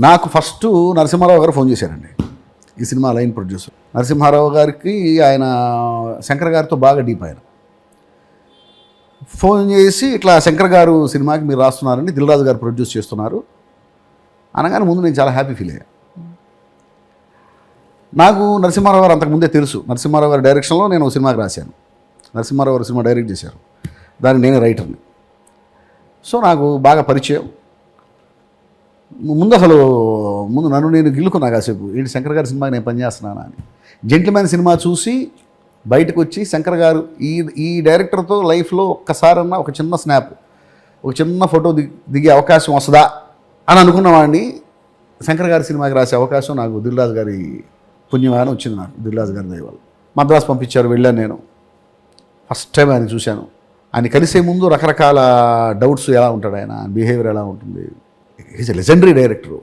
నాకు ఫస్ట్ నరసింహారావు గారు ఫోన్ చేశారండి, ఈ సినిమా లైన్ ప్రొడ్యూసర్. నరసింహారావు గారికి ఆయన శంకర్ గారితో బాగా డీప్. ఆయన ఫోన్ చేసి ఇట్లా శంకర్ గారు సినిమాకి మీరు రాస్తున్నారండి, దిల్ రాజు గారు ప్రొడ్యూస్ చేస్తున్నారు అనగానే ముందు నేను చాలా హ్యాపీ ఫీల్ అయ్యాను. నాకు నరసింహారావు గారు అంతకుముందే తెలుసు. నరసింహారావు గారి డైరెక్షన్లో నేను ఒక సినిమాకి రాశాను. నరసింహారావు గారు సినిమా డైరెక్ట్ చేశారు, దానికి నేనే రైటర్ని. సో నాకు బాగా పరిచయం. ముందు నన్ను నేను గిల్లుకున్నా కాసేపు, ఏంటి శంకర్ గారి సినిమాకి నేను పనిచేస్తున్నానా అని. జెంటిల్మెన్ సినిమా చూసి బయటకు వచ్చి శంకర్ గారు ఈ డైరెక్టర్తో లైఫ్లో ఒక్కసారన్నా ఒక చిన్న స్నాప్, ఒక చిన్న ఫోటో దిగే అవకాశం వస్తుందా అని అనుకున్నవాడిని. శంకర్ గారి సినిమాకి రాసే అవకాశం నాకు దిల్ రాజు గారి పుణ్యమానం వచ్చింది. నాకు దిల్ రాజు గారి దయ వల్ల మద్రాసు పంపించారు, వెళ్ళాను. నేను ఫస్ట్ టైం ఆయన చూశాను. ఆయన కలిసే ముందు రకరకాల డౌట్స్, ఎలా ఉంటాడు ఆయన బిహేవియర్ ఎలా ఉంటుంది. Is a legendary director.